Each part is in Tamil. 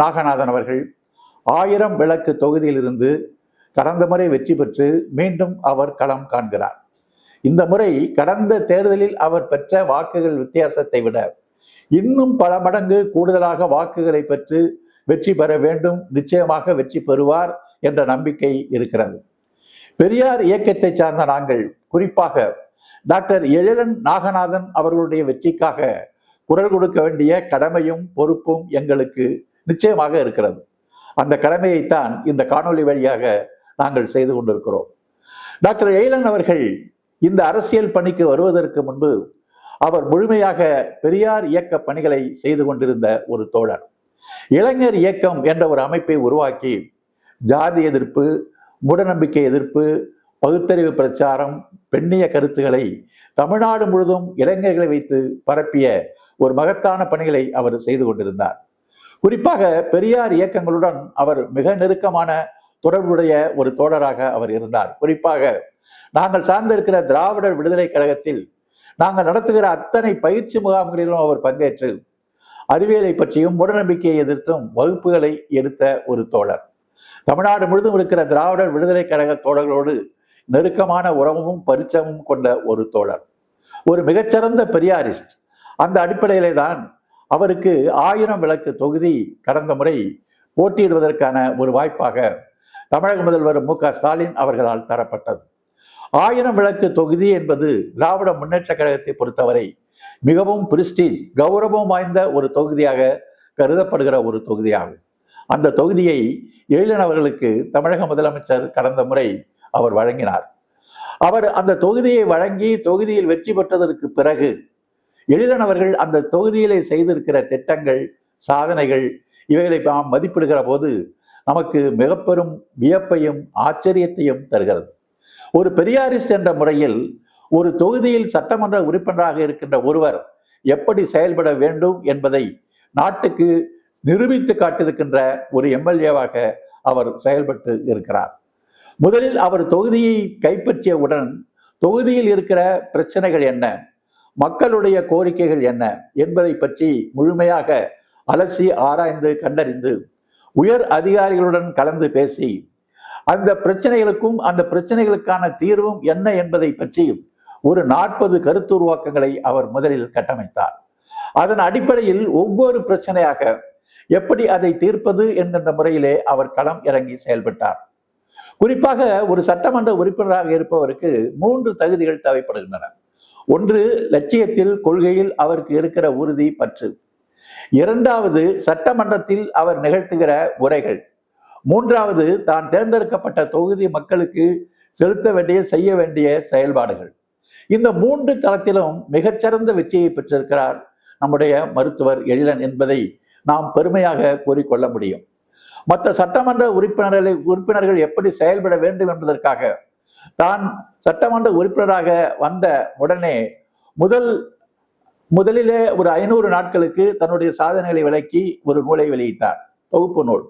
நாகநாதன் அவர்கள் 1000 விளக்கு தொகுதியிலிருந்து கடந்த முறை வெற்றி பெற்று மீண்டும் அவர் களம் காண்கிறார். இந்த முறை கடந்த தேர்தலில் அவர் பெற்ற வாக்குகள் வித்தியாசத்தை விட இன்னும் பல மடங்கு கூடுதலாக வாக்குகளை பெற்று வெற்றி பெற வேண்டும். நிச்சயமாக வெற்றி பெறுவார் என்ற நம்பிக்கை இருக்கிறது. பெரியார் இயக்கத்தை சார்ந்த நாங்கள் குறிப்பாக டாக்டர் எழிலன் நாகநாதன் அவர்களுடைய வெற்றிக்காக குரல் கொடுக்க வேண்டிய கடமையும் பொறுப்பும் எங்களுக்கு நிச்சயமாக இருக்கிறது. அந்த கடமையைத்தான் இந்த காணொலி வழியாக நாங்கள் செய்து கொண்டிருக்கிறோம். டாக்டர் எழிலன் அவர்கள் இந்த அரசியல் பணிக்கு வருவதற்கு முன்பு அவர் முழுமையாக பெரியார் இயக்க பணிகளை செய்து கொண்டிருந்த ஒரு தோழர். இளைஞர் இயக்கம் என்ற ஒரு அமைப்பை உருவாக்கி ஜாதி எதிர்ப்பு, மூடநம்பிக்கை எதிர்ப்பு, பகுத்தறிவு பிரச்சாரம், பெண்ணிய கருத்துக்களை தமிழ்நாடு முழுதும் இளைஞர்களை வைத்து பரப்பிய ஒரு மகத்தான பணிகளை அவர் செய்து கொண்டிருந்தார். குறிப்பாக பெரியார் இயக்கங்களுடன் அவர் மிக நெருக்கமான தொடர்புடைய ஒரு தோழராக அவர் இருந்தார். குறிப்பாக நாங்கள் சார்ந்திருக்கிற திராவிடர் விடுதலை கழகத்தில் நாங்கள் நடத்துகிற அத்தனை பயிற்சி முகாம்களிலும் அவர் பங்கேற்று அறிவியலை பற்றியும் மூடநம்பிக்கையை எதிர்த்தும் வகுப்புகளை எடுத்த ஒரு தோழர். தமிழ்நாடு முழுதும் இருக்கிற திராவிடர் விடுதலை கழக தோழர்களோடு நெருக்கமான உறவும் பரிச்சயமும் கொண்ட ஒரு தோழர், ஒரு மிகச்சிறந்த பெரியாரிஸ்ட். அந்த அடிப்படையிலே தான் அவருக்கு 1000 விளக்கு தொகுதி கடந்த முறை போட்டியிடுவதற்கான ஒரு வாய்ப்பாக தமிழக முதல்வர் மு.க.ஸ்டாலின் அவர்களால் தரப்பட்டது. 1000 விளக்கு தொகுதி என்பது திராவிட முன்னேற்ற கழகத்தை பொறுத்தவரை மிகவும் பிரிஸ்டீஜ், கௌரவம் வாய்ந்த ஒரு தொகுதியாக கருதப்படுகிற ஒரு தொகுதியாகும். அந்த தொகுதியை எழிலன் அவர்களுக்கு தமிழக முதலமைச்சர் கடந்த முறை அவர் வழங்கினார். அவர் அந்த தொகுதியை வழங்கி தொகுதியில் வெற்றி பெற்றதற்கு பிறகு எழிலன் அவர்கள் அந்த தொகுதியிலே செய்திருக்கிற திட்டங்கள், சாதனைகள், இவைகளை நாம் மதிப்பிடுகிற போது நமக்கு மிக பெரும் வியப்பையும் ஆச்சரியத்தையும் தருகிறது. ஒரு பெரியாரிஸ்ட் என்ற முறையில் ஒரு தொகுதியில் சட்டமன்ற உறுப்பினராக இருக்கின்ற ஒருவர் எப்படி செயல்பட வேண்டும் என்பதை நாட்டுக்கு நிரூபித்து காட்டியிருக்கின்ற ஒரு எம்எல்ஏவாக அவர் செயல்பட்டு இருக்கிறார். முதலில் அவர் தொகுதியை கைப்பற்றியவுடன் தொகுதியில் இருக்கிற பிரச்சனைகள் என்ன, மக்களுடைய கோரிக்கைகள் என்ன என்பதை பற்றி முழுமையாக அலசி ஆராய்ந்து கண்டறிந்து உயர் அதிகாரிகளுடன் கலந்து பேசி அந்த பிரச்சனைகளுக்கும் அந்த பிரச்சனைகளுக்கான தீர்வும் என்ன என்பதை பற்றி ஒரு 40 கருத்துருவாக்கங்களை அவர் முதலில் கட்டமைத்தார். அதன் அடிப்படையில் ஒவ்வொரு பிரச்சனையாக எப்படி அதை தீர்ப்பது என்கின்ற முறையிலே அவர் களம் இறங்கி செயல்பட்டார். குறிப்பாக ஒரு சட்டமன்ற உறுப்பினராக இருப்பவருக்கு 3 தகுதிகள் தேவைப்படுகின்றன. ஒன்று, லட்சியத்தில், கொள்கையில் அவருக்கு இருக்கிற உறுதி, பற்று. இரண்டாவது, சட்டமன்றத்தில் அவர் நிகழ்த்துகிற உரைகள். மூன்றாவது, தான் தேர்ந்தெடுக்கப்பட்ட தொகுதி மக்களுக்கு செலுத்த வேண்டிய, செய்ய வேண்டிய செயல்பாடுகள். இந்த 3 தளத்திலும் மிகச்சிறந்த வெற்றியை பெற்றிருக்கிறார் நம்முடைய மருத்துவர் எழிலன் என்பதை நாம் பெருமையாக கூறிக்கொள்ள முடியும். மற்ற சட்டமன்ற உறுப்பினர்கள் எப்படி செயல்பட வேண்டும் என்பதற்காக தான் சட்டமன்ற உறுப்பினராக வந்த உடனே முதலிலே ஒரு 500 நாட்களுக்கு தன்னுடைய சாதனைகளை விளக்கி ஒரு நூலை வெளியிட்டார், தொகுப்பு நூல்.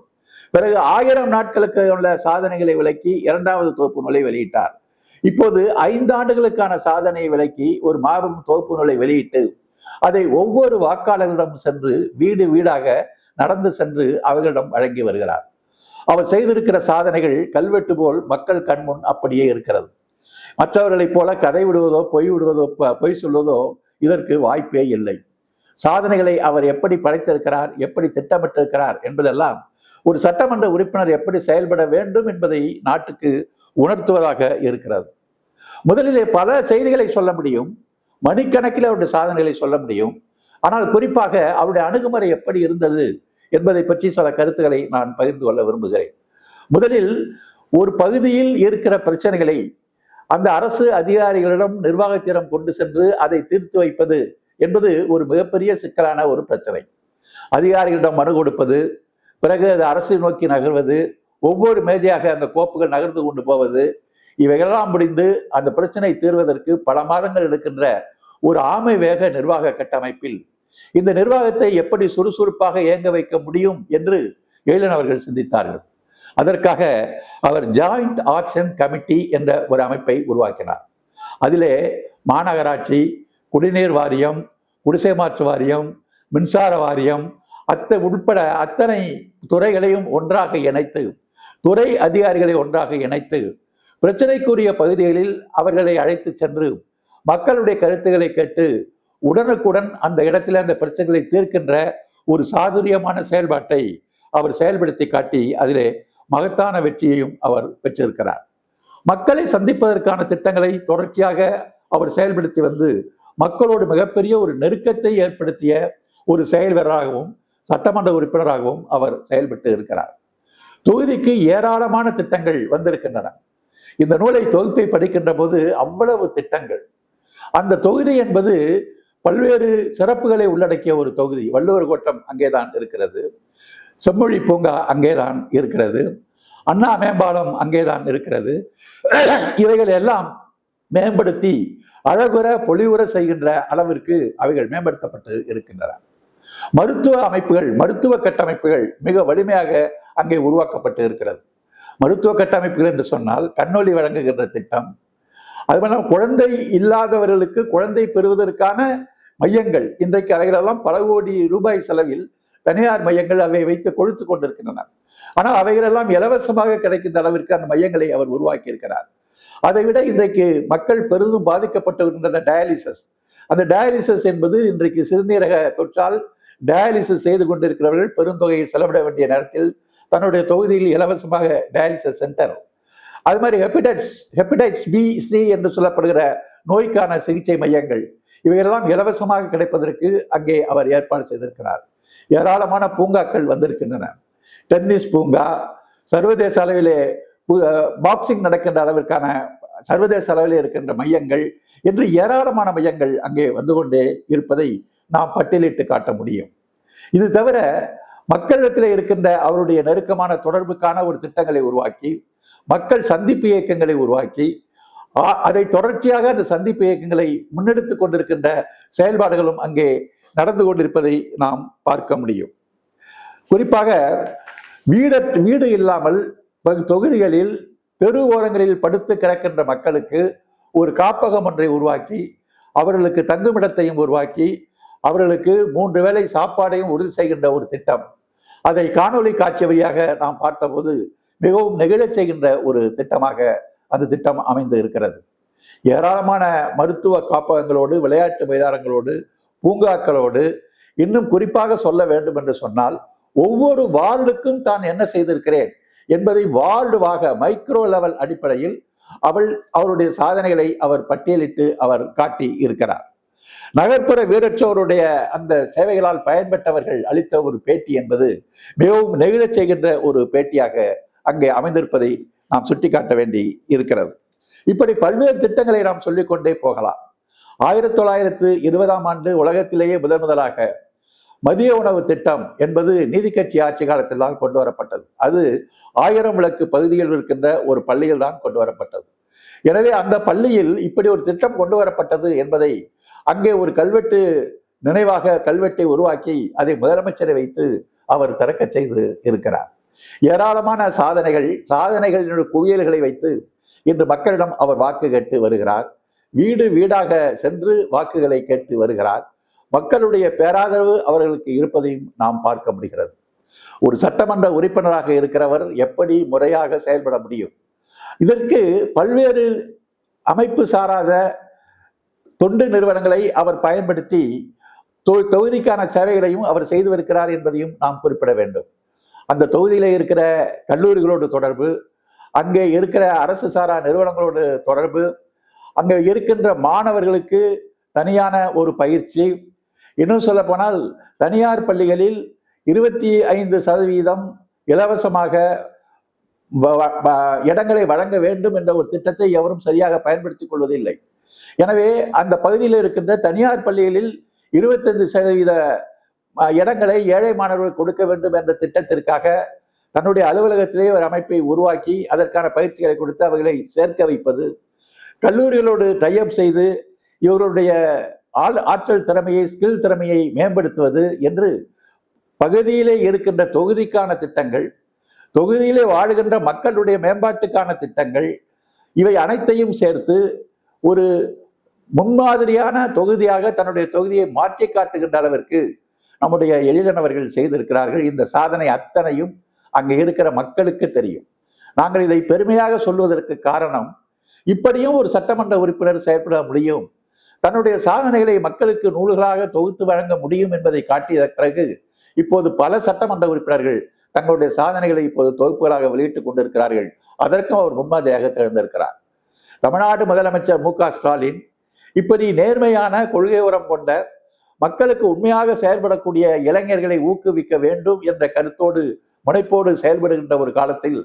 பிறகு 1000 நாட்களுக்கு உள்ள சாதனைகளை விளக்கி 2வது தொகுப்பு நூலை வெளியிட்டார். இப்போது 5 ஆண்டுகளுக்கான சாதனையை விளக்கி ஒரு மாபெரும் தொகுப்பு நூலை வெளியிட்டு அதை ஒவ்வொரு வாக்காளர்களிடம் சென்று வீடு வீடாக நடந்து சென்று அவர்களிடம் வழங்கி வருகிறார். அவர் செய்திருக்கிற சாதனைகள் கல்வெட்டு போல் மக்கள் கண்முன் அப்படியே இருக்கிறது. மற்றவர்களைப் போல கதை விடுவதோ, பொய் சொல்வதோ இதற்கு வாய்ப்பே இல்லை. சாதனைகளை அவர் எப்படி படைத்திருக்கிறார், எப்படி திட்டமிட்டிருக்கிறார் என்பதெல்லாம் ஒரு சட்டமன்ற உறுப்பினர் எப்படி செயல்பட வேண்டும் என்பதை நாட்டுக்கு உணர்த்துவதாக இருக்கிறது. முதலிலே பல செய்திகளை சொல்ல முடியும், மணிக்கணக்கில் அவருடைய சாதனைகளை சொல்ல முடியும். ஆனால் குறிப்பாக அவருடைய அணுகுமுறை எப்படி இருந்தது என்பதை பற்றி சில கருத்துக்களை நான் பகிர்ந்து கொள்ள விரும்புகிறேன். முதலில் ஒரு பகுதியில் இருக்கிற பிரச்சனைகளை அந்த அரசு அதிகாரிகளிடம், நிர்வாகத்திடம் கொண்டு சென்று அதை தீர்த்து வைப்பது என்பது ஒரு மிகப்பெரிய சிக்கலான ஒரு பிரச்சனை. அதிகாரிகளிடம் மனு கொடுப்பது, பிறகு அது அரசை நோக்கி நகர்வது, ஒவ்வொரு மேஜையாக அந்த கோப்புகள் நகர்ந்து கொண்டு போவது, இவைகளெல்லாம் முடிந்து அந்த பிரச்சனை தீர்வதற்கு பல மாதங்கள் எடுக்கின்ற ஒரு ஆமை வேக நிர்வாக கட்டமைப்பில் இந்த நிர்வாகத்தை எப்படி சுறுசுறுப்பாக இயங்க வைக்க முடியும் என்று எழிலன் அவர்கள் சிந்தித்தார்கள். அதற்காக அவர் ஜாயிண்ட் ஆக்ஷன் கமிட்டி என்ற ஒரு அமைப்பை உருவாக்கினார். அதிலே மாநகராட்சி, குடிநீர் வாரியம், குடிசை மாற்று வாரியம், மின்சார வாரியம் உட்பட அத்தனை துறைகளையும் ஒன்றாக இணைத்து, துறை அதிகாரிகளை ஒன்றாக இணைத்து, பிரச்சனைக்குரிய பகுதிகளில் அவர்களை அழைத்து சென்று மக்களுடைய கருத்துக்களை கேட்டு உடனுக்குடன் அந்த இடத்துல அந்த பிரச்சனைகளை தீர்க்கின்ற ஒரு சாதுரியமான செயல்பாட்டை அவர் செயல்படுத்தி காட்டி அதிலே மகத்தான வெற்றியையும் அவர் பெற்றிருக்கிறார். மக்களை சந்திப்பதற்கான திட்டங்களை தொடர்ச்சியாக அவர் செயல்படுத்தி வந்து மக்களோடு மிகப்பெரிய ஒரு நெருக்கத்தை ஏற்படுத்திய ஒரு செயல்வீரராகவும் சட்டமன்ற உறுப்பினராகவும் அவர் செயல்பட்டு இருக்கிறார். தொகுதிக்கு ஏராளமான திட்டங்கள் வந்திருக்கின்றன. இந்த நூலை தொகுப்பை படிக்கின்ற போது அவ்வளவு திட்டங்கள். அந்த தொகுதி என்பது பல்வேறு சிறப்புகளை உள்ளடக்கிய ஒரு தொகுதி. வள்ளுவர் கோட்டம் அங்கேதான் இருக்கிறது, செம்மொழி பூங்கா அங்கேதான் இருக்கிறது, அண்ணா மேம்பாலம் அங்கேதான் இருக்கிறது. இவைகள் எல்லாம் மேம்படுத்தி அழகுற பொலிவுற செய்கின்ற அளவிற்கு அவைகள் மேம்படுத்தப்பட்டு இருக்கின்றன. மருத்துவ அமைப்புகள், மருத்துவ கட்டமைப்புகள் மிக வலிமையாக அங்கே உருவாக்கப்பட்டு இருக்கிறது. மருத்துவ கட்டமைப்புகள் என்று சொன்னால் கண்ணொலி வழங்குகின்ற திட்டம், அதுபோல குழந்தை இல்லாதவர்களுக்கு குழந்தை பெறுவதற்கான மையங்கள், இன்றைக்கு அவைகளெல்லாம் பல கோடி ரூபாய் செலவில் தனியார் மையங்கள் அவை வைத்து கொழுத்து கொண்டிருக்கின்றன. ஆனால் அவைகளெல்லாம் இலவசமாக கிடைக்கின்ற அளவிற்கு அந்த மையங்களை அவர் உருவாக்கி இருக்கிறார். அதை விட இன்றைக்கு மக்கள் பெரிதும் பாதிக்கப்பட்டிருக்கின்ற டயாலிசிஸ், அந்த டயாலிசிஸ் என்பது இன்றைக்கு சிறுநீரக தொற்றால் டயாலிசிஸ் செய்து கொண்டிருக்கிறவர்கள் பெருந்தொகையை செலவிட வேண்டிய நேரத்தில் தன்னுடைய தொகுதியில் இலவசமாக டயாலிசிஸ் சென்டர், அது மாதிரி ஹெப்படைட்டிஸ் பி சி என்று சொல்லப்படுகிற நோய்க்கான சிகிச்சை மையங்கள், இவையெல்லாம் இலவசமாக கிடைப்பதற்கு அங்கே அவர் ஏற்பாடு செய்திருக்கிறார். ஏராளமான பூங்காக்கள் வந்திருக்கின்றன. டென்னிஸ் பூங்கா, சர்வதேச அளவிலே பாக்ஸிங் நடக்கின்ற அளவிற்கான சர்வதேச அளவில் இருக்கின்ற மையங்கள் என்று ஏராளமான மையங்கள் அங்கே வந்து கொண்டே இருப்பதை நாம் பட்டியலிட்டு காட்ட முடியும். இது தவிர மக்களிடத்தில் இருக்கின்ற அவருடைய நெருக்கமான தொடர்புக்கான ஒரு திட்டங்களை உருவாக்கி, மக்கள் சந்திப்பு இயக்கங்களை உருவாக்கி, அதை தொடர்ச்சியாக அந்த சந்திப்பு இயக்கங்களை முன்னெடுத்துக் கொண்டிருக்கின்ற செயல்பாடுகளும் அங்கே நடந்து கொண்டிருப்பதை நாம் பார்க்க முடியும். குறிப்பாக வீடு இல்லாமல் தொகுதிகளில் தெரு ஓரங்களில் படுத்து கிடக்கின்ற மக்களுக்கு ஒரு காப்பகம் ஒன்றை உருவாக்கி, அவர்களுக்கு தங்குமிடத்தையும் உருவாக்கி, அவர்களுக்கு 3 வேளை சாப்பாடையும் உறுதி செய்கின்ற ஒரு திட்டம். அதை காணொலி காட்சி வழியாக நாம் பார்த்தபோது மிகவும் நெகிழச் செய்கின்ற ஒரு திட்டமாக அந்த திட்டம் அமைந்து இருக்கிறது. ஏராளமான மருத்துவ காப்பகங்களோடு, விளையாட்டு மைதானங்களோடு, பூங்காக்களோடு, இன்னும் குறிப்பாக சொல்ல வேண்டும் என்று சொன்னால் ஒவ்வொரு வார்டுக்கும் தான் என்ன செய்திருக்கிறேன் என்பதை வார்டுவாக மைக்ரோ லெவல் அடிப்படையில் அவருடைய சாதனைகளை அவர் பட்டியலிட்டு அவர் காட்டி இருக்கிறார். நகர்ப்புற வீரற்றோருடைய அந்த சேவைகளால் பயன்பெற்றவர்கள் அளித்த ஒரு பேட்டி என்பது மிகவும் நெகிழச் செய்கின்ற ஒரு பேட்டியாக அங்கே அமைந்திருப்பதை நாம் சுட்டிக்காட்ட வேண்டி இருக்கிறது. இப்படி பல்வேறு திட்டங்களை நாம் சொல்லிக்கொண்டே போகலாம். 1920ஆம் ஆண்டு உலகத்திலேயே முதலாக மதிய உணவு திட்டம் என்பது நீதி கட்சி ஆட்சி காலத்தில் தான் கொண்டு வரப்பட்டது. அது 1000 விளக்கு பகுதியில் இருக்கின்ற ஒரு பள்ளியில் தான் கொண்டு வரப்பட்டது. எனவே அந்த பள்ளியில் இப்படி ஒரு திட்டம் கொண்டு வரப்பட்டது என்பதை அங்கே ஒரு கல்வெட்டு நினைவாக கல்வெட்டை உருவாக்கி அதை முதலமைச்சரை வைத்து அவர் திறக்க செய்து இருக்கிறார். ஏராளமான சாதனைகள் குவியல்களை வைத்து இன்று மக்களிடம் அவர் வாக்கு கேட்டு வருகிறார். வீடு வீடாக சென்று வாக்குகளை கேட்டு வருகிறார். மக்களுடைய பேராதரவு அவர்களுக்கு இருப்பதையும் நாம் பார்க்க முடிகிறது. ஒரு சட்டமன்ற உறுப்பினராக இருக்கிறவர் எப்படி முறையாக செயல்பட முடியும்? இதற்கு பல்வேறு அமைப்பு சாராத தொண்டு நிறுவனங்களை அவர் பயன்படுத்தி தொகுதிக்கான சேவைகளையும் அவர் செய்து வருகிறார் என்பதையும் நாம் குறிப்பிட வேண்டும். அந்த தொகுதியில இருக்கிற கல்லூரிகளோடு தொடர்பு, அங்கே இருக்கிற அரசு சாரா நிறுவனங்களோடு தொடர்பு, அங்கே இருக்கின்ற மாணவர்களுக்கு தனியான ஒரு பயிற்சி, இன்னும் சொல்ல போனால் தனியார் பள்ளிகளில் 25% இலவசமாக இடங்களை வழங்க வேண்டும் என்ற ஒரு திட்டத்தை எவரும் சரியாக பயன்படுத்திக் கொள்வதில்லை. எனவே அந்த பகுதியில் இருக்கின்ற தனியார் பள்ளிகளில் 25% இடங்களை ஏழை மாணவர்கள் கொடுக்க வேண்டும் என்ற திட்டத்திற்காக தன்னுடைய அலுவலகத்திலே ஒரு அமைப்பை உருவாக்கி அதற்கான பயிற்சிகளை கொடுத்து அவர்களை சேர்க்க வைப்பது, கல்லூரிகளோடு டைப் செய்து இவர்களுடைய ஆற்றல் திறமையை, ஸ்கில் திறமையை மேம்படுத்துவது என்று பகுதியிலே இருக்கின்ற தொகுதிக்கான திட்டங்கள், தொகுதியிலே வாழுகின்ற மக்களுடைய மேம்பாட்டுக்கான திட்டங்கள், இவை அனைத்தையும் சேர்த்து ஒரு முன்மாதிரியான தொகுதியாக தன்னுடைய தொகுதியை மாற்றி காட்டுகின்ற அளவிற்கு நம்முடைய எழிலன் அவர்கள் செய்திருக்கிறார்கள். இந்த சாதனை அத்தனையும் அங்கே இருக்கிற மக்களுக்கு தெரியும். நாங்கள் இதை பெருமையாக சொல்வதற்கு காரணம், இப்படியும் ஒரு சட்டமன்ற உறுப்பினர் செயல்பட முடியும், தன்னுடைய சாதனைகளை மக்களுக்கு நூல்களாக தொகுத்து வழங்க முடியும் என்பதை காட்டிய பிறகு இப்போது பல சட்டமன்ற உறுப்பினர்கள் தங்களுடைய சாதனைகளை இப்போது தொகுப்புகளாக வெளியிட்டுக் கொண்டிருக்கிறார்கள். அதற்கும் அவர் முன்மாதிரியாக திகழ்ந்திருக்கிறார். தமிழ்நாடு முதலமைச்சர் மு.க.ஸ்டாலின் இப்படி நேர்மையான கொள்கை உரம் கொண்ட, மக்களுக்கு உண்மையாக செயல்படக்கூடிய இளைஞர்களை ஊக்குவிக்க வேண்டும் என்ற கருத்தோடு முனைப்போடு செயல்படுகின்ற ஒரு காலத்தில்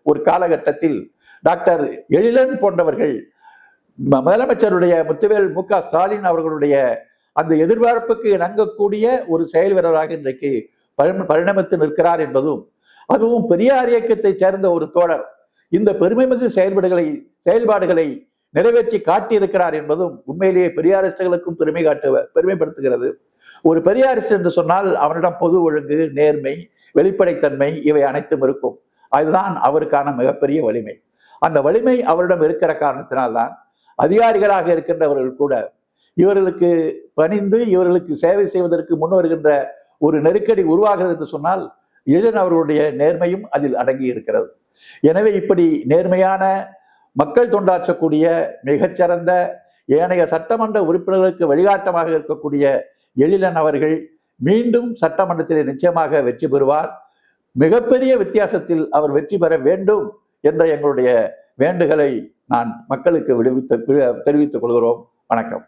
ஒரு காலகட்டத்தில் டாக்டர் எழிலன் போன்றவர்கள் முதலமைச்சருடைய முத்துவேல் மு.க.ஸ்டாலின் அவர்களுடைய அந்த எதிர்பார்ப்புக்கு இணங்கக்கூடிய ஒரு செயல் வீரராக இன்றைக்கு பரிணமித்து நிற்கிறார் என்பதும், அதுவும் பெரியார் இயக்கத்தை சேர்ந்த ஒரு தோழர் இந்த பெருமைமிகு செயல்பாடுகளை நிறைவேற்றி காட்டியிருக்கிறார் என்பதும் உண்மையிலேயே பெரியாரிஸ்டுகளுக்கும் பெருமைப்படுத்துகிறது. ஒரு பெரியாரிஸ்ட் என்று சொன்னால் அவனிடம் பொது ஒழுங்கு, நேர்மை, வெளிப்படைத்தன்மை இவை அனைத்தும் இருக்கும். அதுதான் அவருக்கான மிகப்பெரிய வலிமை. அந்த வலிமை அவரிடம் இருக்கிற காரணத்தினால்தான் அதிகாரிகளாக இருக்கின்றவர்கள் கூட இவர்களுக்கு பணிந்து இவர்களுக்கு சேவை செய்வதற்கு முன் வருகின்ற ஒரு நெருக்கடி உருவாகிறது என்று சொன்னால் எழிலன் அவர்களுடைய நேர்மையும் அதில் அடங்கி இருக்கிறது. எனவே இப்படி நேர்மையான, மக்கள் தொண்டாற்றக்கூடிய, மிகச்சிறந்த, ஏனைய சட்டமன்ற உறுப்பினர்களுக்கு வழிகாட்டமாக இருக்கக்கூடிய எழிலன் அவர்கள் மீண்டும் சட்டமன்றத்தில் நிச்சயமாக வெற்றி பெறுவார். மிகப்பெரிய வித்தியாசத்தில் அவர் வெற்றி பெற வேண்டும் என்ற எங்களுடைய வேண்டுகளை நான் மக்களுக்கு தெரிவித்துக் கொள்கிறோம். வணக்கம்.